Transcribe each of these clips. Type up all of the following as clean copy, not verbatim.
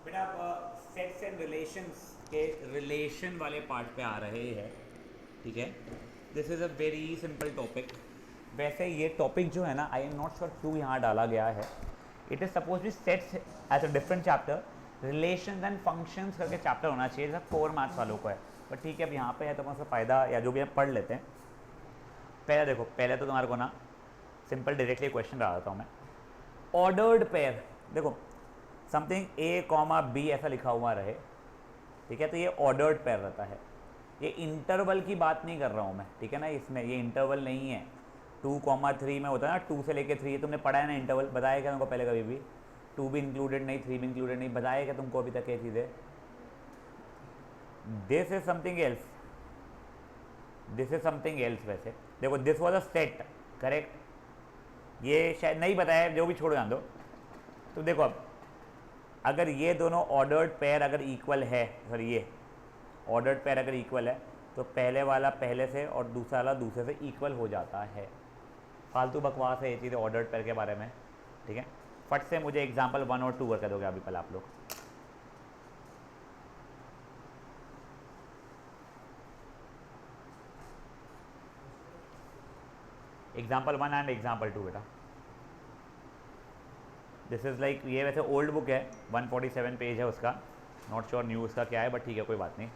बेटा आप sets and relations के रिलेशन वाले पार्ट पे आ रहे हैं, ठीक है। This is a very simple topic. वैसे ये टॉपिक जो है ना, आई एम नॉट श्योर क्यों यहाँ डाला गया है। It is suppose B sets as a different chapter, relations and functions करके चैप्टर होना चाहिए, जैसा 4 मार्क्स वालों को है। बट ठीक है, अब यहाँ पे है तो मैं उसका फ़ायदा या जो भी हम पढ़ लेते हैं। पहले देखो, पहले तो तुम्हारे को ना सिंपल डायरेक्टली क्वेश्चन डाल देता हूँ मैं। ऑर्डर्ड पेयर, देखो समथिंग ए कॉमा बी ऐसा लिखा हुआ रहे, ठीक है, तो ये ऑर्डर्ड पेयर रहता है। ये इंटरवल की बात नहीं कर रहा हूँ मैं, ठीक है ना, इसमें ये इंटरवल नहीं है। 2,3 में होता है ना, 2 से लेके 3, तुमने पढ़ा है ना इंटरवल, बताया क्या तुमको पहले कभी भी? 2 भी इंक्लूडेड नहीं, 3 भी इंक्लूडेड नहीं, बताया क्या तुमको अभी तक ये चीज़ें? This is something else, this is something else. वैसे देखो, this was a set, correct. ये शायद नहीं बताया, जो भी छोड़ो, जान दो। तो देखो अब, अगर ये दोनों ऑर्डर्ड पेयर अगर इक्वल है, सर ये ऑर्डर्ड पेयर अगर इक्वल है, तो पहले वाला पहले से और दूसरा वाला दूसरे से इक्वल हो जाता है। फालतू बकवास है ये चीज़ें ऑर्डर्ड पेयर के बारे में, ठीक है। फट से मुझे एग्जाम्पल 1 और 2 करके दोगे अभी पहले आप लोग। एग्जाम्पल 1 एंड एग्जाम्पल 2 बेटा। दिस इज़ लाइक, ये वैसे ओल्ड बुक है, 147 पेज है उसका, नॉट श्योर न्यू उसका क्या है, बट ठीक है, कोई बात नहीं।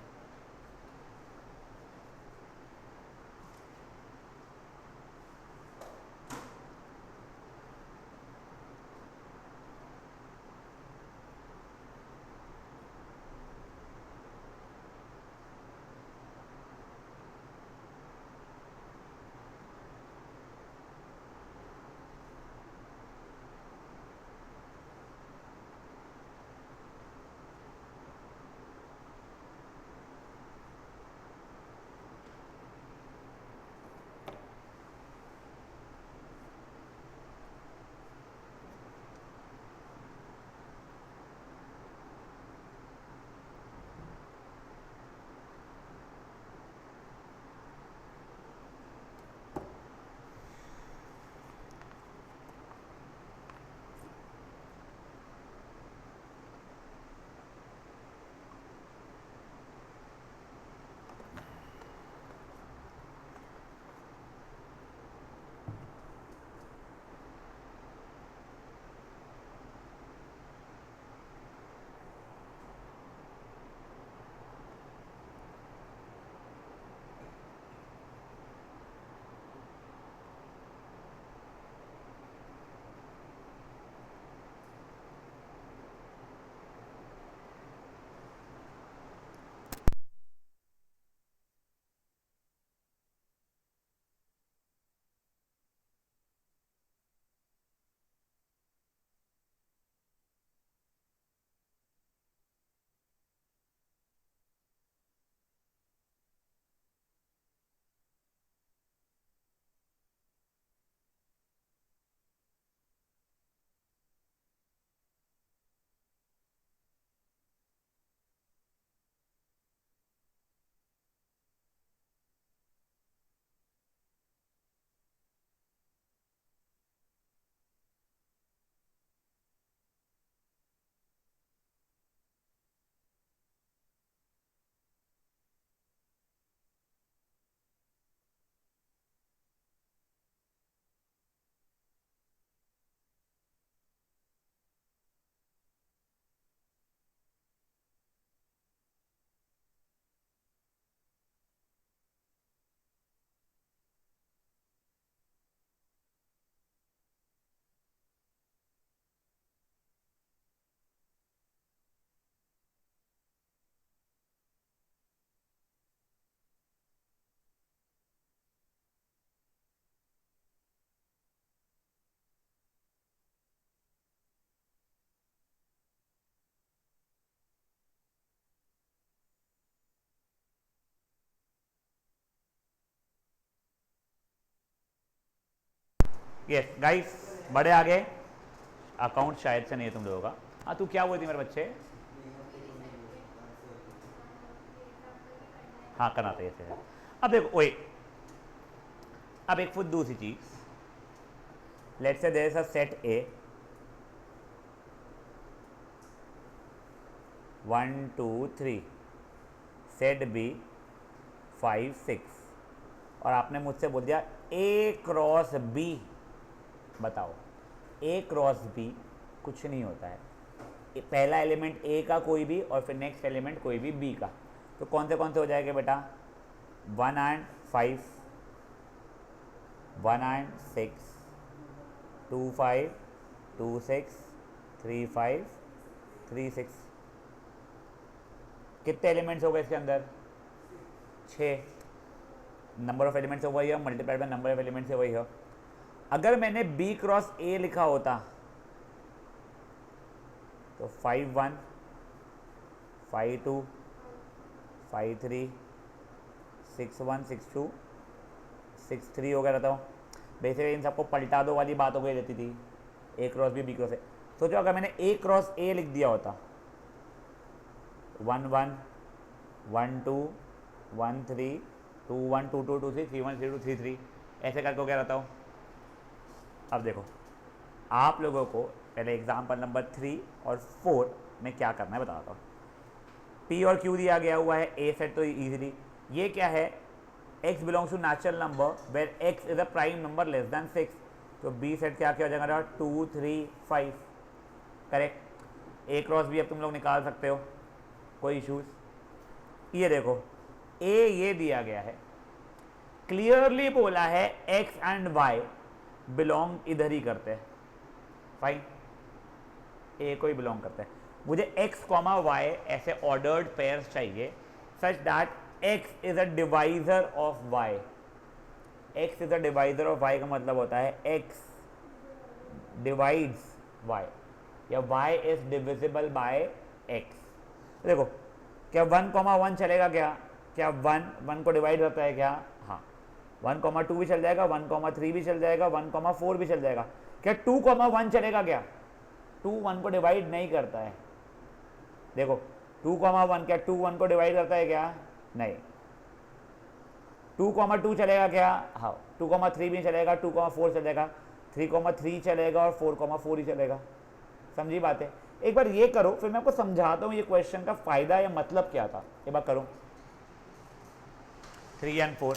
यस गाइस, बड़े आगे अकाउंट शायद से नहीं है तुम लोगों का। हाँ, तू क्या बोलती मेरे बच्चे? हाँ, करना था ऐसे है। अब देखो ओए, अब एक फुद्दू सी चीज, let's say there is a set A, 1 2 3, set B 5 6, और आपने मुझसे बोल दिया ए क्रॉस बी, बताओ ए क्रॉस बी कुछ नहीं होता है, पहला एलिमेंट ए का कोई भी और फिर नेक्स्ट एलिमेंट कोई भी बी का, तो कौन से हो जाएंगे बेटा, 1 and 5, 1 and 6, 2 5, 2 6, 3 5, 3 6, कितने एलिमेंट्स हो गए इसके अंदर, 6, नंबर ऑफ एलिमेंट्स वही है, multiplied by number of elements से वही है। अगर मैंने बी क्रॉस ए लिखा होता तो 5 1, 5 2, 5 3, 6 1, 6 2, 6 3 हो गया रहता हूँ। बेसिकली इन सबको पलटा दो वाली बात हो गई रहती थी, ए क्रॉस बी क्रॉस ए। सोचो अगर मैंने ए क्रॉस ए लिख दिया होता, 1 1, 1 2, 1 3, 2 1, 2 2, 2 3, 3 1, 3 2, 3 3, ऐसे करके हो गया रहता हूँ। अब देखो आप लोगों को पहले एग्जाम्पल नंबर 3 और 4 में क्या करना है बताता हूँ। पी और क्यू दिया गया हुआ है, ए सेट तो इजीली, ये क्या है, x belongs to natural number where x is a prime number less than 6, तो बी सेट क्या क्या हो जाएगा, 2 3 5, करेक्ट। ए क्रॉस बी अब तुम लोग निकाल सकते हो, कोई इश्यूज। ये देखो ए ये दिया गया है, क्लियरली बोला है x एंड y बिलोंग इधर ही करते हैं, फाइन, ए को ही बिलोंग करते हैं। मुझे x, y ऐसे ऑर्डर्ड पेयर्स चाहिए such that x is a divisor of y। x is a divisor of y का मतलब होता है x डिवाइड्स y या y is divisible by x। देखो क्या 1 1 चलेगा, क्या 1 को डिवाइड करता है क्या, हाँ 1 2 भी चल जाएगा, 1 3 भी चल जाएगा, 1 4 भी चल जाएगा। क्या 2 1 चलेगा, क्या 2 1 को डिवाइड नहीं करता है। देखो 2 1, क्या 2 1 को डिवाइड करता है क्या, नहीं। 2 2 चलेगा क्या, हाँ 2 3 भी चलेगा, 2 4 चलेगा, 3 3 चलेगा और 4 4 ही चलेगा। समझी बात है। एक बार ये करो फिर मैं आपको समझाता हूँ ये क्वेश्चन का फायदा या मतलब क्या था। एक बार करो 3 and 4,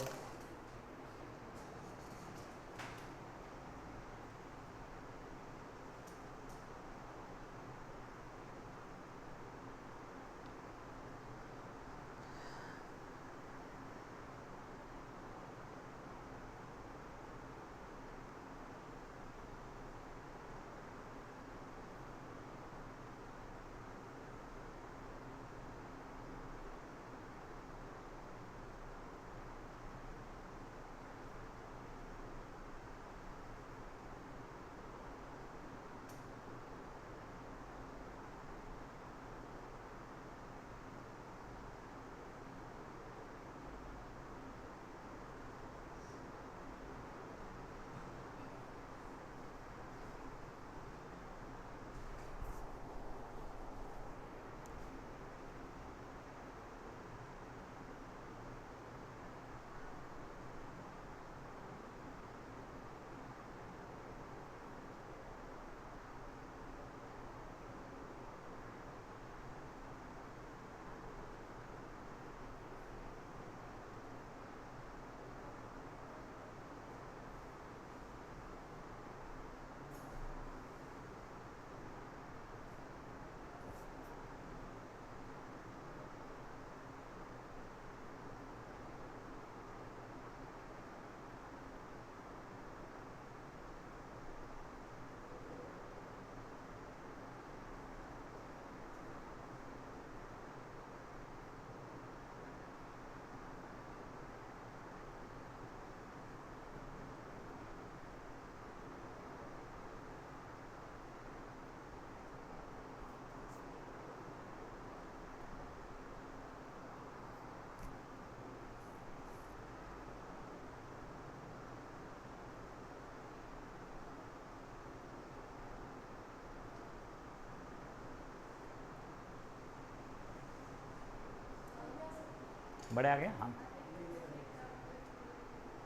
बड़े आ गए। हाँ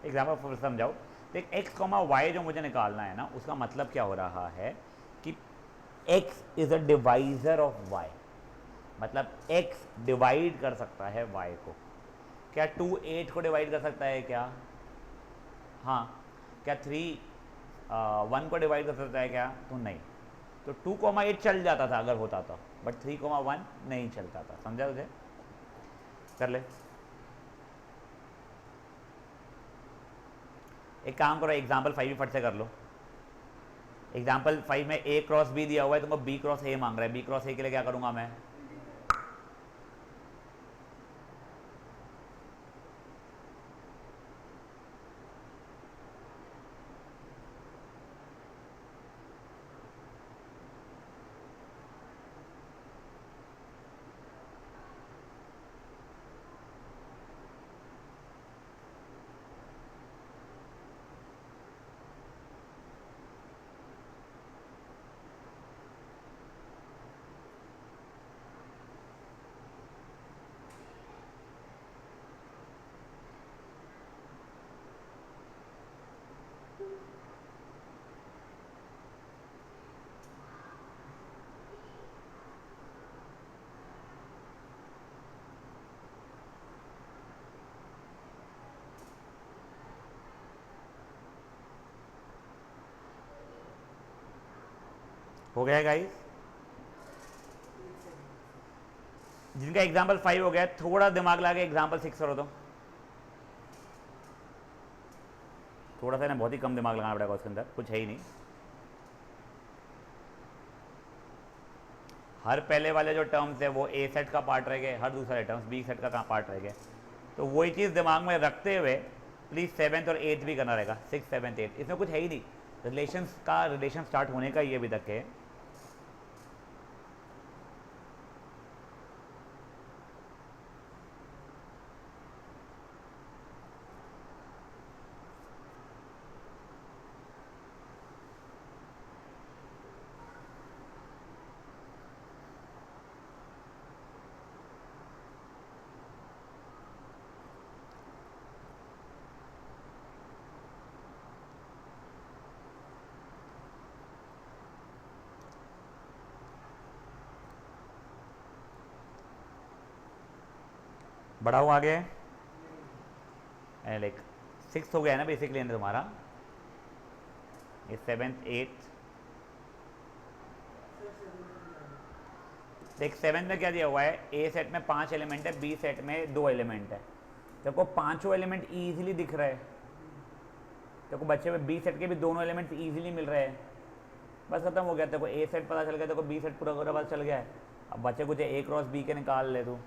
एग्जाम्पल समझाओ। देख x, y जो मुझे निकालना है ना उसका मतलब क्या हो रहा है कि x is a divisor of y। मतलब x डिवाइड कर सकता है y को। क्या 2 8 को डिवाइड कर सकता है क्या? हाँ। क्या 3 1 को डिवाइड कर सकता है क्या? तो नहीं। तो 2,8 चल जाता था अगर होता तो, बट 3,1 नहीं चलता था। समझा तुझे? कर ले। एक काम करो, एग्जाम्पल 5 भी फट से कर लो। एग्जाम्पल 5 में a क्रॉस b दिया हुआ है, तुमको b क्रॉस a मांग रहा है। b क्रॉस a के लिए क्या करूंगा मैं? हो गया गाइस? जिनका एग्जाम्पल 5 हो गया, थोड़ा दिमाग लगा के एग्जाम्पल 6 करो तो। थोड़ा सा ना, बहुत ही कम दिमाग लगाना पड़ेगा उसके अंदर, कुछ है ही नहीं। हर पहले वाले जो टर्म्स है वो ए सेट का पार्ट रह गए, हर दूसरे टर्म्स बी सेट का पार्ट रह गए। तो वही चीज़ दिमाग में रखते हुए प्लीज़ 7th और 8th भी करना रहेगा। 6 7 8 इसमें कुछ है ही नहीं। रिलेशन स्टार्ट होने का ये अभी तक है। बढ़ाओ आगे। लाइक 6 हो गया है ना बेसिकली तुम्हारा, ये 7th 8th। देख 7th में क्या दिया हुआ है, ए सेट में 5 एलिमेंट है, बी सेट में 2 एलिमेंट है। तेरे को पांचों एलिमेंट इजीली दिख रहे हैं। तेरे को बच्चे में बी सेट के भी दोनों एलिमेंट्स इजीली मिल रहे हैं। बस खत्म हो गया। तेरे को ए सेट पता चल गया, तेरे को बी सेट पूरा पूरा पता चल गया है। अब बच्चे कुछ ए क्रॉस बी के निकाल ले तू।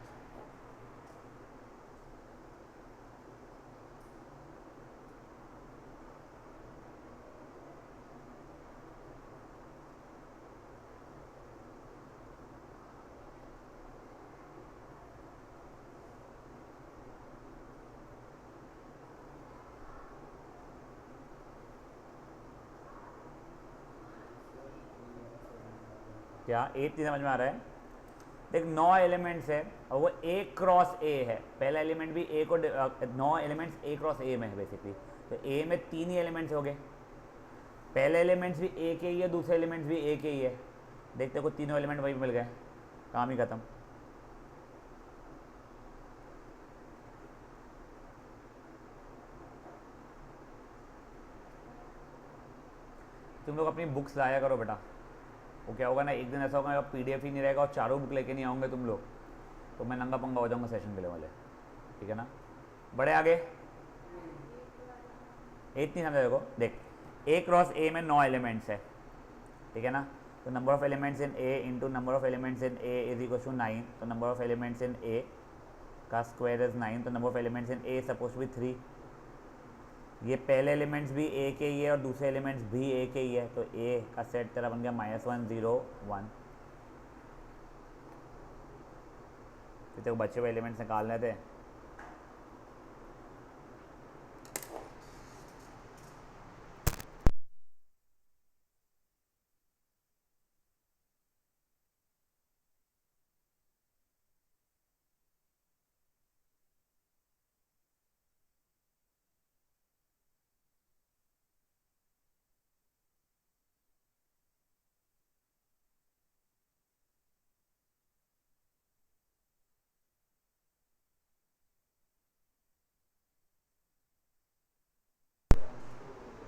क्या 8 समझ में आ रहा है? देख 9 एलिमेंट्स है और वो ए क्रॉस ए है। पहला एलिमेंट भी ए को 9 एलिमेंट्स ए क्रॉस ए में है बेसिकली। तो ए में 3 ही एलिमेंट्स हो गए। पहले एलिमेंट्स भी ए के ही है, दूसरे एलिमेंट्स भी ए के ही है। देखते को तीनों एलिमेंट वही मिल गए, काम ही खत्म। तुम लोग अपनी बुक्स लाया करो बेटा। वो क्या होगा ना, एक दिन ऐसा होगा पीडीएफ ही नहीं रहेगा और चारों बुक लेके नहीं आओगे तुम लोग, तो मैं नंगा पंगा हो जाऊंगा सेशन के लिए वाले। ठीक है ना? बड़े आगे 8 नहीं समझा? देखो देख, ए क्रॉस ए में 9 एलिमेंट्स है। ठीक है ना? तो number of elements in A into number of elements in A is equal to 9। तो number of elements in A का स्क्वायर इज 9। तो number of elements in A suppose to be 3। ये पहले एलिमेंट्स भी ए के ही है और दूसरे एलिमेंट्स भी ए के ही है। तो ए का सेट तेरा बन गया -1 0 1। फिर तो बच्चे हुए एलिमेंट्स निकालने थे।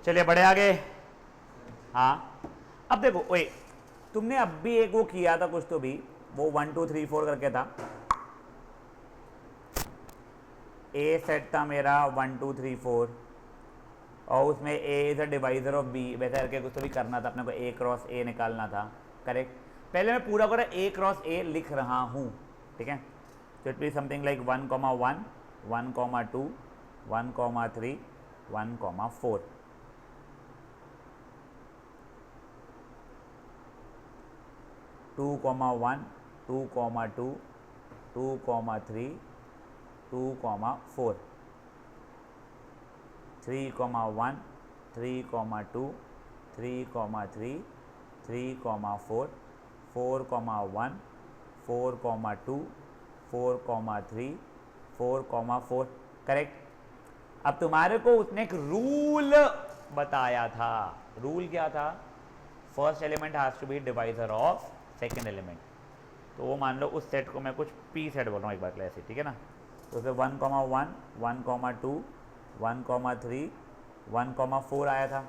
चलिए बढ़े आगे। हाँ अब देखो, ओए तुमने अब भी एक वो किया था कुछ तो भी, वो 1 2 3 4 करके था। ए सेट था मेरा 1 2 3 4 और उसमें A is a divisor of B, वैसे करके कुछ तो भी करना था अपने को, ए क्रॉस ए निकालना था। करेक्ट। पहले मैं पूरा पूरा ए क्रॉस ए लिख रहा हूँ, ठीक है। तो it be something like 1 1 1 2 1 3 1 4। 2 1 2 2 2 3 2 4 3 1 3 2 3 3 3 4 4 1 4 2 4 3 4 4। Correct. अब तुम्हारे को उसने एक रूल बताया था। रूल क्या था? First element has to be divisor of second element. तो वो मान लो उस सेट को मैं कुछ पी सेट बोल रहा हूँ एक बार के लिए ऐसे, ठीक है ना। तो उसे 1 1 1 2 1 3 1 4 आया था,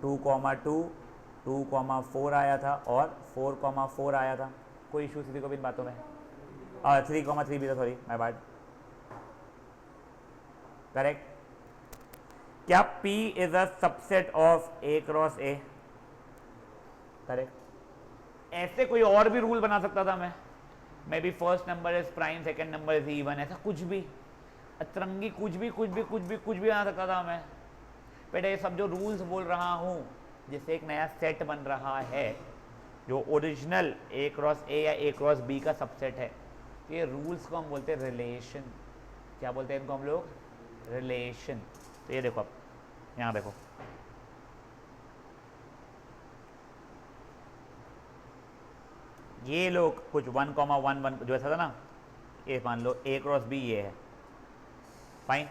2 2 2 4 आया था और 4 4 आया था। कोई इशू किसी को भी इन बातों में? और 3 3 भी था, सॉरी माय बैड। करेक्ट। क्या P is a subset of A cross A? Correct. ऐसे कोई और भी रूल बना सकता था मैं, may be first number is prime, second number is even, ऐसा कुछ भी अतरंगी कुछ भी बना सकता था मैं। बट ये सब जो रूल्स बोल रहा हूँ, जिससे एक नया सेट बन रहा है जो ओरिजिनल ए क्रॉस ए या ए क्रॉस बी का सबसेट है, ये रूल्स को हम बोलते हैं रिलेशन। क्या बोलते हैं इनको हम लोग? रिलेशन। तो ये देखो, अब यहाँ देखो, ये लोग कुछ 1 1 1 जो ऐसा था ना, ये मान लो ए क्रॉस बी ये है, फाइन।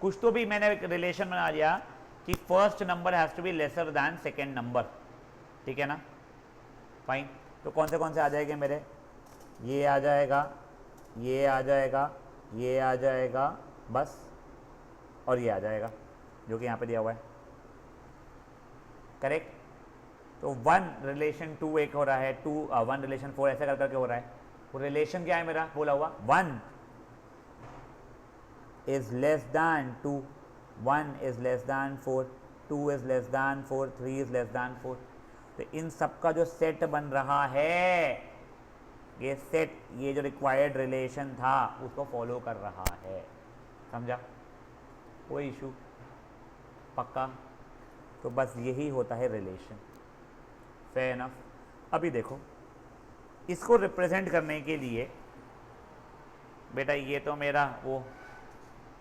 कुछ तो भी मैंने एक रिलेशन बना दिया कि first number has to be lesser than second number, ठीक है ना, फाइन। तो कौन से आ जाएंगे मेरे? ये आ जाएगा, ये आ जाएगा, ये आ जाएगा बस, और ये आ जाएगा जो कि यहाँ पे दिया हुआ है। करेक्ट। तो 1 रिलेशन 2 एक हो रहा है, 1 रिलेशन 4 ऐसे कर करके हो रहा है। वो रिलेशन क्या है मेरा बोला हुआ? 1 is less than 2, 1 is less than 4, 2 is less than 4, 3 is less than 4। तो इन सब का जो सेट बन रहा है, ये सेट, ये जो रिक्वायर्ड रिलेशन था उसको फॉलो कर रहा है। समझा? कोई इशू? पक्का? तो बस यही होता है रिलेशन। Fair enough. अभी देखो, इसको रिप्रेजेंट करने के लिए बेटा, ये तो मेरा वो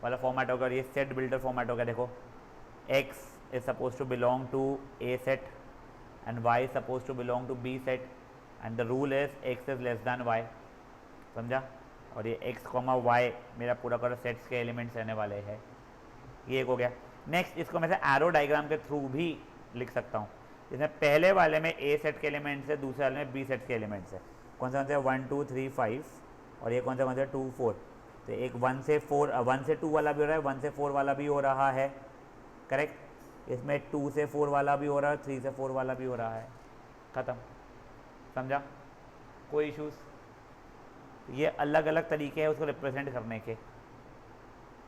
वाला फॉर्मेट होगा, ये सेट बिल्डर फॉर्मेट होगा। देखो, x is suppose to belong to a set and y is suppose to belong to b set and the rule is x is less than y। समझा? और ये x y मेरा पूरा पूरा sets के elements रहने वाले हैं। ये एक हो गया। नेक्स्ट, इसको मैं से एरो डायग्राम के थ्रू भी लिख सकता हूँ, जिसमें पहले वाले में a सेट के एलिमेंट्स है, दूसरे वाले में b सेट के एलिमेंट्स है। कौन से 1 2 3 5, और ये कौन से 2 4। तो एक 1 से 4, 1 से 2 वाला भी हो रहा है, 1 से 4 वाला भी हो रहा है। करेक्ट। इसमें 2 से 4 वाला भी हो रहा है, 3 से 4 वाला भी हो रहा है। ख़त्म। समझा? कोई इश्यूज़? ये अलग अलग तरीके हैं उसको रिप्रेजेंट करने के।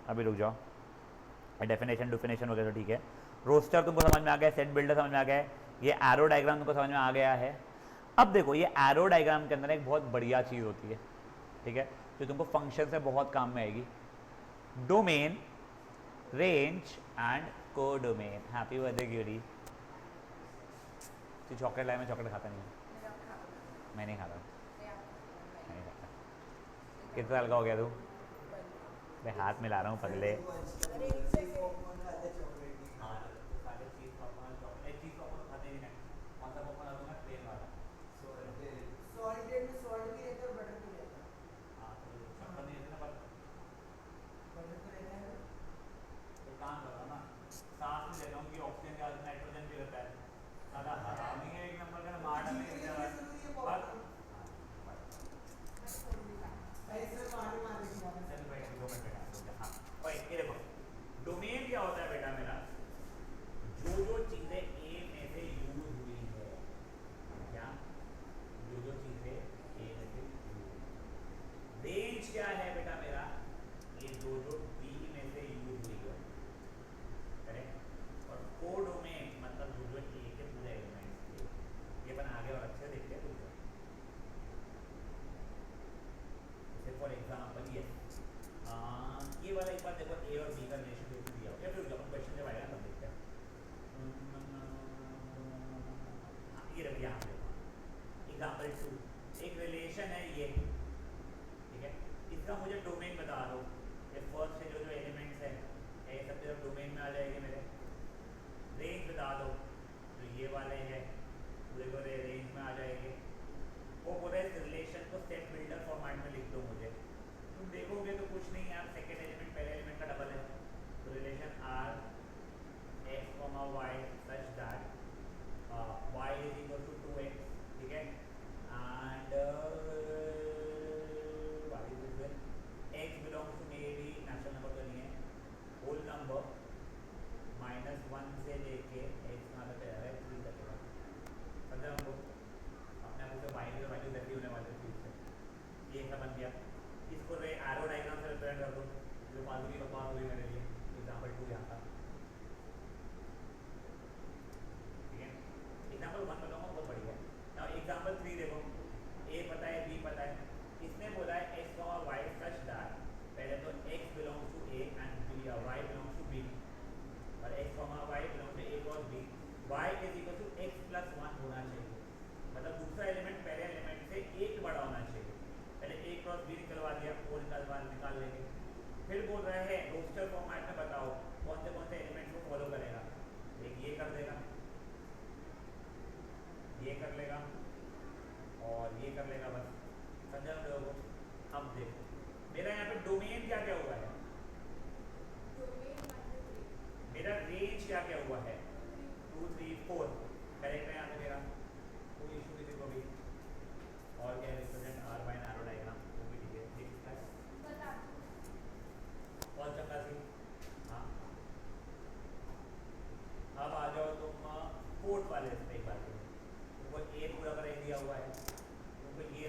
अभी रुक जाओ, डेफिनेशन वगैरह ठीक है। रोस्टर तुमको समझ में आ गया, सेट बिल्डर समझ में आ गया है, ये एरो डायग्राम तुमको समझ में आ गया है। अब देखो, ये एरो डायग्राम के अंदर एक बहुत बढ़िया चीज़ होती है, ठीक है, जो तुमको फंक्शन से बहुत काम में आएगी। Domain, range and codomain. Happy birthday Guri. तू चॉकलेट लाए? मैं चॉकलेट खाता नहीं हूँ। मैं नहीं खाता, नहीं खाता। कितना साल का हो गया तू? मैं हाथ मिला रहा हूँ पगले। डोमेन क्या होता इक्वल टू, एक रिलेशन है ये, ठीक है, इसका मुझे डोमेन बता दो। ये फर्स्ट से जो जो एलिमेंट्स है ये सब तरफ डोमेन में आ जाएंगे मेरे। रेंज बता दो, जो ये वाले हैं पूरे पूरे रेंज में आ जाएंगे। वो पूरे इस रिलेशन को स्टेप बिल्डर फॉर्मेट में लिख दो मुझे। तुम देखोगे तो कुछ नहीं यार, सेकेंड एलिमेंट पहले एलिमेंट का डबल है, तो relation R X comma Y such that y is equal to 2x, ठीक है, and y is equal x belongs to maybe natural number तो नहीं है, होल नंबर -1 से लेके x कहाँ तक जा रहा है 3 तक है। समझा हमको, अपने आप से y की तो वैल्यू वैल्यू होने वाली है 3 से, ये सब बन गया। इसको रे एरो डायग्राम से रिप्रेजेंट कर दो, जो फालतू की बकवास हुई मेरे लिए। एग्जांपल 2 यहाँ था, एग्जाम्पल 1 बताऊंगा बहुत बढ़िया है। नाउ एग्जाम्पल 3 देखो, ए पता है बी पता है, इसने बोला है X comma Y such that, पहले तो x belongs to a and b, y belongs to b, और x comma Y belongs to a cross b, y is equal to x plus 1 होना चाहिए। मतलब दूसरा एलिमेंट पहले एलिमेंट से एक बड़ा होना चाहिए। पहले a क्रॉस b निकलवा दिया, वो निकाल लेंगे। फिर बोल रहा है रोस्टर फॉर्मेट में बताओ कौन से एलिमेंट्स को फॉलो करेगा। एक ये कर देगा, ये कर लेगा और ये कर लेगा, बस समझा हम लोगों को। अब देखो मेरा यहाँ पे डोमेन क्या क्या हुआ है, मेरा रेंज क्या क्या हुआ है 2 3 4, करेक्ट है यहाँ पे मेरा, कोई इशू किसी को भी। और क्या represent R by arrow diagram, वो भी ठीक है, ठीक है और चंगा सी। हाँ अब आ जाओ तुम फोर्थ वाले इस पे एक बार, तुमको ए पूरा कर दिया हुआ है, तुमको ये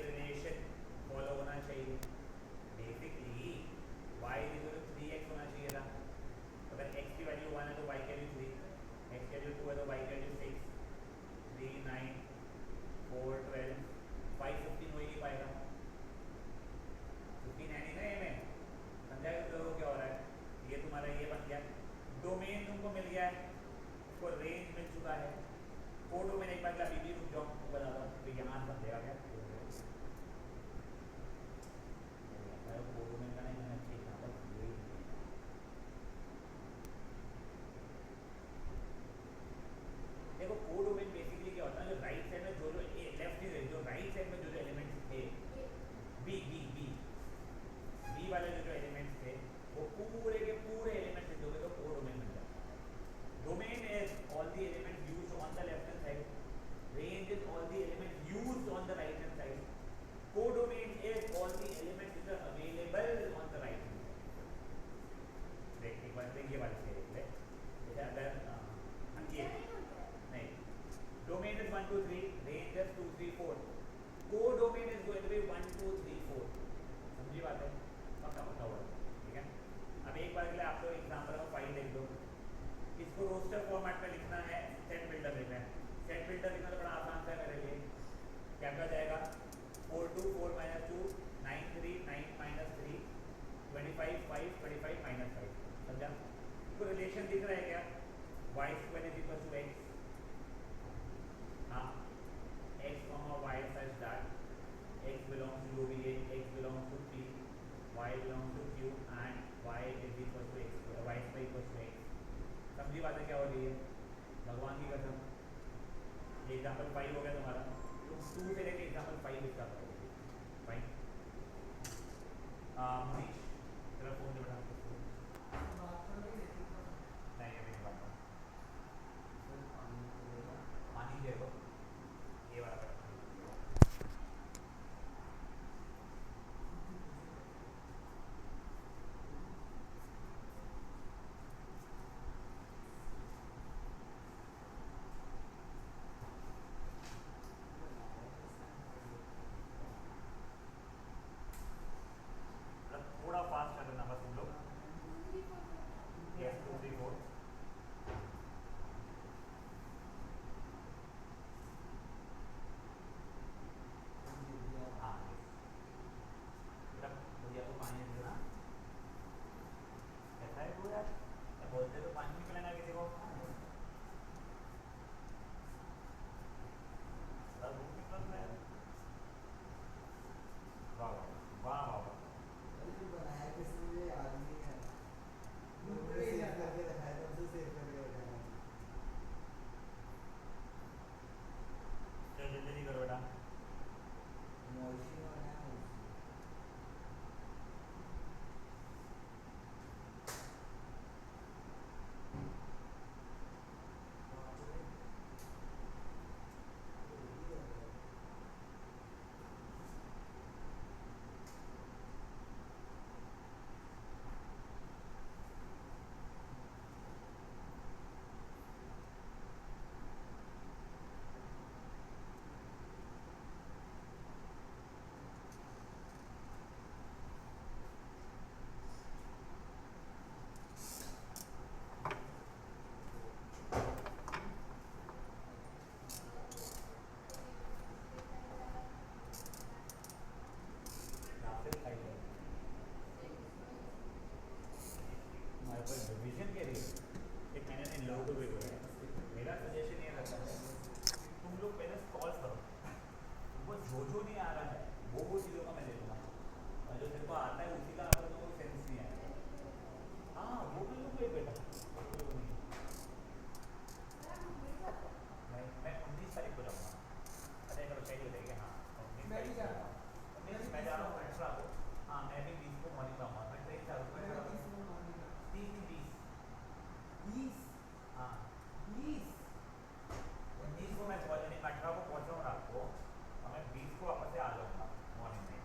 19 को मैं सुबह यानी 18 को पहुँच रहा हूँ रात को और मैं 20 को वापस से आ जाऊँगा मॉर्निंग में।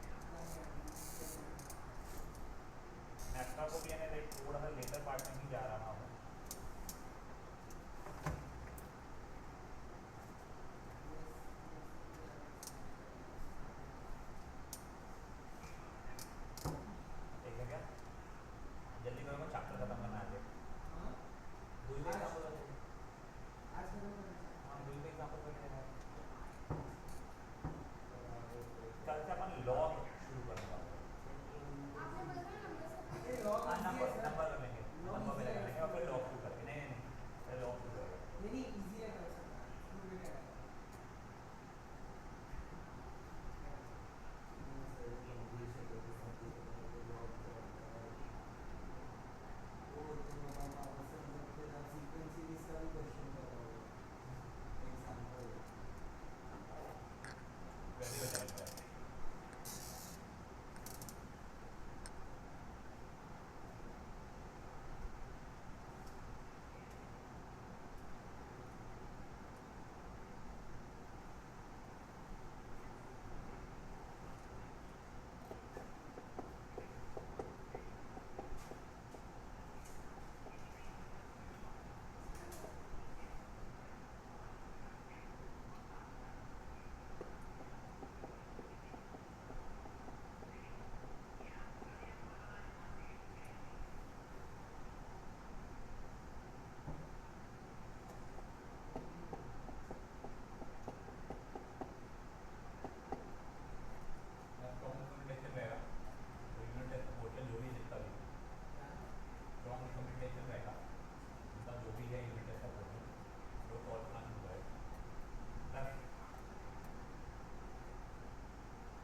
मैं 18 को भी यानी लाइक थोड़ा सा लेटर पार्ट में ही जा रहा हूँ। ठीक है क्या? जल्दी करो, चैप्टर खत्म करना है। दूसरे एग्जाम्पल हाँ दूसरे एग्जाम्पल कल से अपन लॉ शुरू करने वाले हैं। हाँ नंबर नंबर में लेंगे, नंबर में लेंगे और फिर लॉ शुरू करेंगे। नहीं नहीं नहीं लॉ शुरू करेंगे। वैसे हो जाएगा।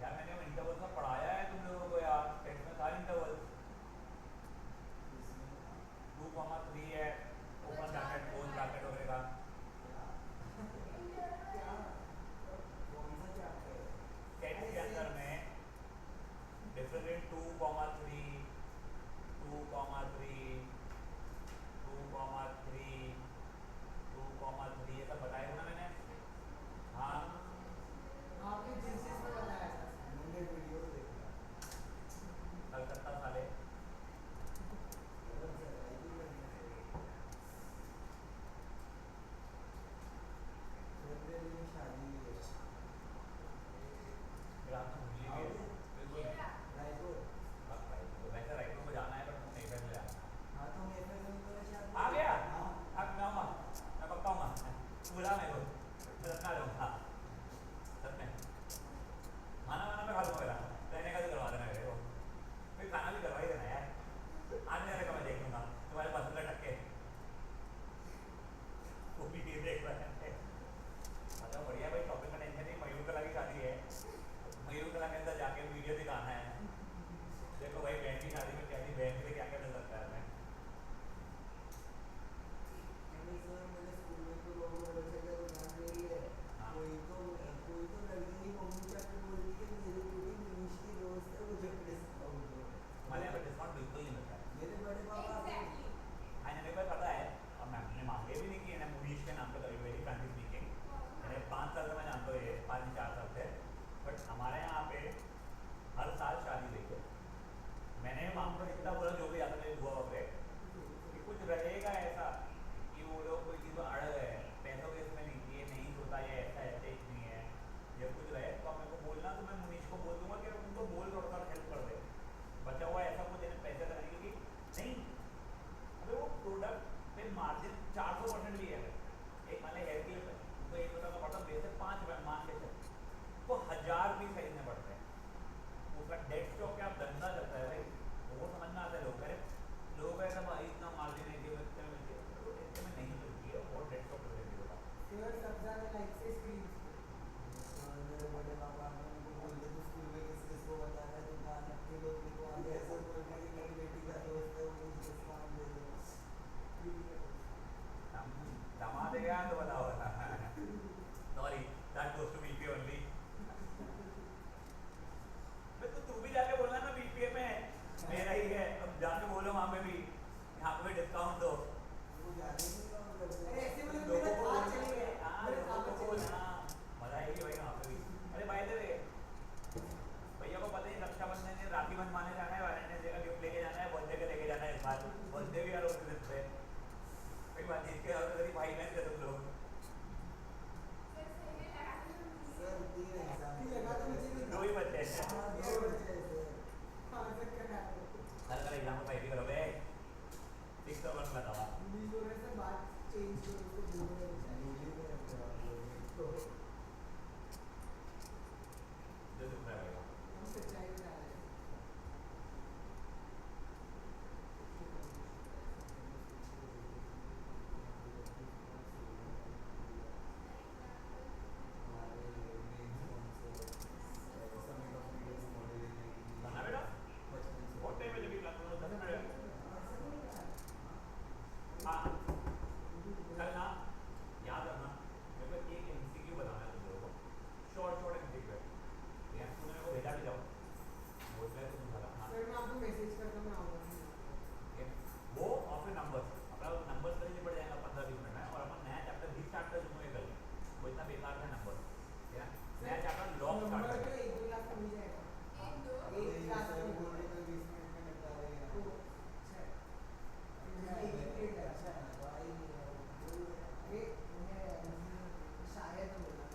यार मैंने वो इंटरवल्स में पढ़ाया है तुम लोगों को यार, टेक्स्ट में था इंटरवल्स 2,3 है, ओपन ब्रैकेट क्लोज ब्रैकेट वगैरह का। टेक्स्ट के अंदर में डिफरेंट 2,3 ये सब बताया था ना मैंने। हाँ कलकत्ता साले रात को भूली भी बिल्कुल वैसे राइटर को जाना है पर तुम नहीं ले आना। आ गया अब मैं आऊँगा, मैं पक्का आऊँगा, बुला मेरे को रखना रहूँगा सच में। खाना वाना मैं खा लूँगा, मेरा रहने का तो करवा देना मेरे को, फिर खाना भी करवा ही देना यार। आज मेरे को मैं देख लूँगा तुम्हारे पसंद का टक्के वो भी देख रहा है। अच्छा बढ़िया भाई, टॉपिक का टेंशन नहीं। मयूर कला की शादी है, मयूर कला के अंदर जाके वीडियो दिखाना है। देखो भाई बहन की शादी में कैसी बहन के लिए क्या क्या कर सकता है मैं। हमारे यहाँ पर डिस्काउंट बिल्कुल नहीं मिलता है। हाँ मेरे को पता है और मैंने मांगे भी नहीं किए ना मुनीश के नाम पे कभी, वेरी फ्रेंकली स्पीकिंग। मैंने 5 साल से मैं जानता हूँ, ये 5-4 साल से। बट हमारे यहाँ पे हर साल शादी देखो, मैंने माम को इतना बोला जो भी आता है हुआ वगैरह कि कुछ रहेगा ऐसा कि वो लोग कोई चीज़ अड़ गए पैसों के इसमें नहीं, ये नहीं होता, ये ऐसा ऐसे ही नहीं है, ये कुछ रहे तो मेरे को बोलना, तो मैं मुनीश को बोल दूंगा कि उनको बोल थोड़ा सा हेल्प कर दे, बचा हुआ ऐसा कुछ देने पैसे लगाने, क्योंकि नहीं अबे वो प्रोडक्ट पे मार्जिन 400% भी है। एक मान हेयर क्लिप है तो 1 रुपये का पड़ता, बेसिक 5 रुपये मान के चल, वो 1000 भी खरीदने पड़ते हैं। उसका डेड स्टॉक क्या गंदा चलता है भाई, वो समझ में आता है। लोग ऐसा भाई इतना मार्जिन है कि इतने में मिलती है, तो इतने में नहीं मिलती है, बहुत डेड स्टॉक कर देती होगा। दमा दे गया तो बताओ sorry that goes to BPA only. तो तू भी जाके बोलना ना बीपीए में मेरा ही है, अब जाके बोलो वहाँ पे भी यहाँ पे डिस्काउंट दो। बंदे भी यार होते थे कोई बात नहीं क्या तेरी भाई बहन थे तुम लोग सर तीन एग्जाम दो ही बच्चे हैं दो बच्चे हैं सर हर कल एग्जाम में फाइट करोगे 6 बतावा दिल्ली में अपने आप लोग जो दुख रहेगा हमारे main sponsor summit of leaders model खाना बेटा बचपन से बहुत टाइम है जब भी क्लास में 10 मिनट हाँ कल ना याद रखना मेरे को एक एमसीक्यू बताना है तुम लोगों को शॉर्ट एमसीक्यू है ठीक है तूने मेरे को भेजा भी जाओ बोल रहे तुम समझा हाँ सर मैं आपको मैसेज करता मैं आऊँगा ठीक है वो और फिर नंबर्स अपना नंबर्स कल निपट जाएगा 15-20 मिनट में और अपन नया चैप्टर भी स्टार्ट कर दूंगा कल वो इतना बेकार था नंबर ठीक है नया चैप्टर लॉ स्टार्ट नंबर करेंगे तो एक दो क्लास में मिल जाएगा एक क्लास सर में बोल रहे थे 20 मिनट में निपटा देंगे तो अच्छा है एक एक पीरियड है अच्छा है तो आई नहीं है वो ये उन्हें शायद बोला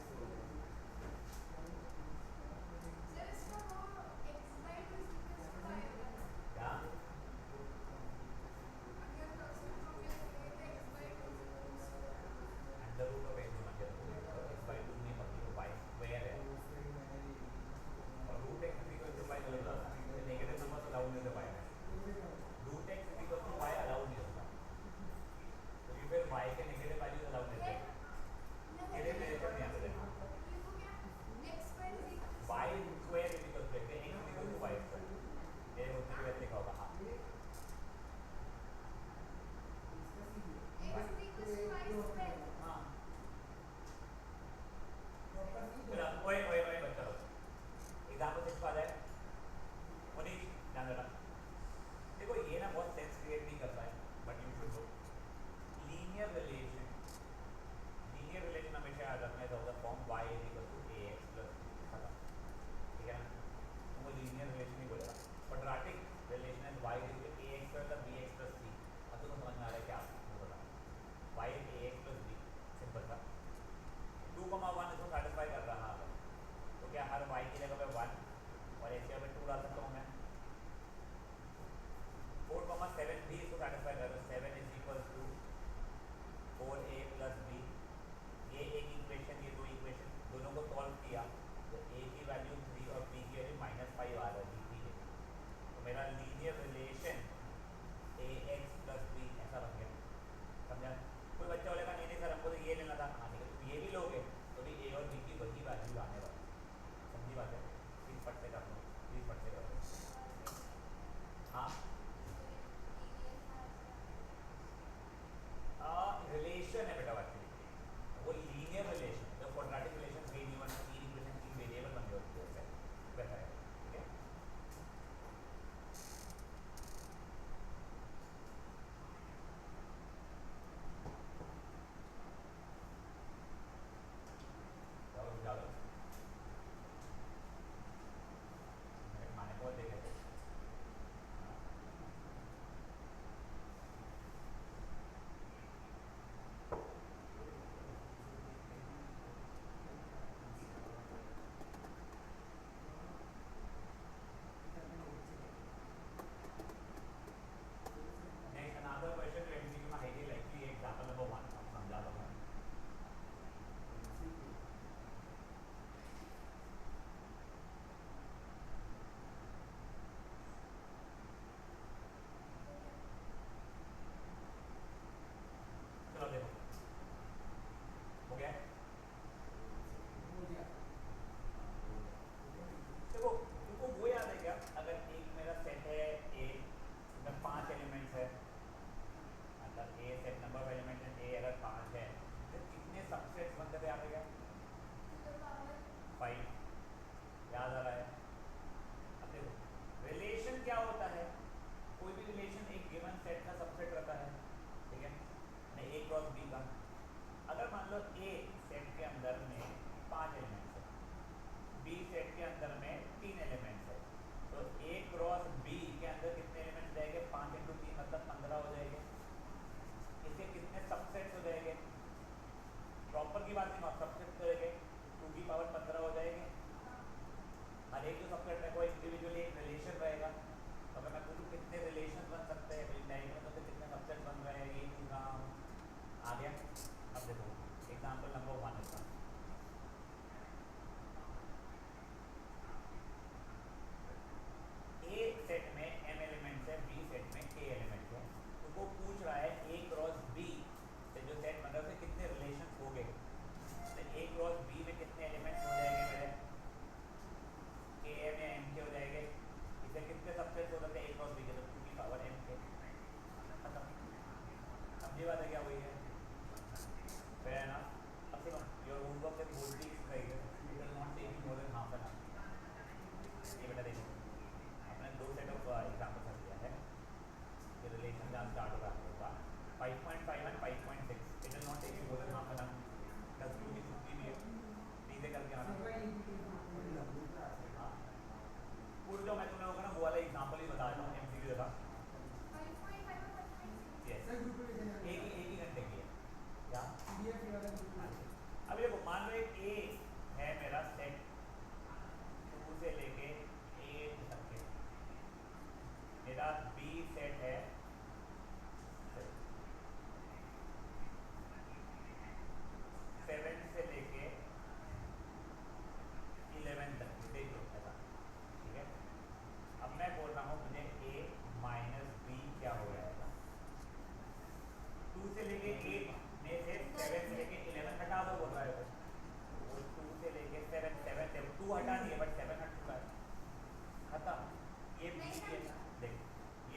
क्या अंडर रूट ऑफ x होना चाहिए एक्स बाई टू नहीं पकड़ी वो बाई स्क्वायर है तो उससे मैंने और रूट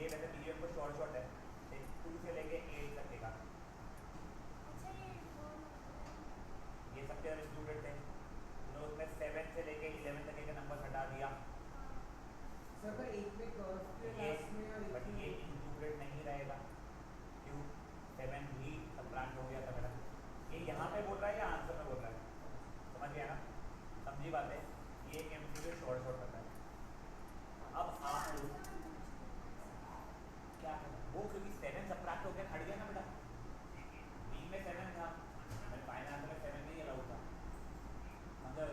ये वैसे मीडियम को शॉर्ट शॉर्ट है, 2 से लेके 8 तक का ये सबके अंदर इंक्लूडेड थे। तो उसमें 7 से लेके 11 तक के नंबर हटा दिया, सर पर एक में कर्व के ये लास्ट में और बट एक ये में इंक्लूडेड नहीं रहेगा, क्यों? 7 भी सब्ट्रैक्ट हो गया था मेरा। ये यहाँ पे बोल रहा है या आंसर में बोल रहा है? समझ गया ना, समझी बात है। ये एक एमसीक्यू शॉर्ट शॉर्ट करता है। अब आप लोग क्या करना, वो क्योंकि 7 सब्ट्रैक्ट हो गया, हट गया ना बेटा, बी में 7 था, मैं फाइनल आंसर में 7 नहीं अलाउ था, समझा?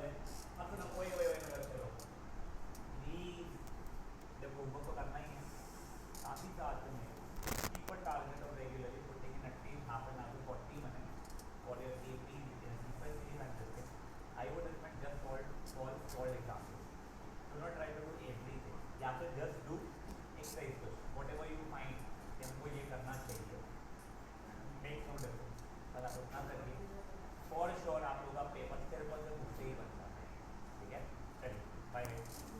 अब तो ओए ओए ओए चलो प्लीज, जब होमवर्क तो करना ही है, साथ ही साथ में keep a target of regularly putting in at least half an hour to 40 minutes for your AP especially interested. I would recommend just solve examples. Do not try to do everything. या फिर just do exercise question. Whatever you find कि हमको ये करना चाहिए, make no difference. अगर आप उतना करिए, for sure आप लोग का पेपर सिर्फ और सिर्फ बुक से ही बनता है, ठीक है? चलिए, बाय।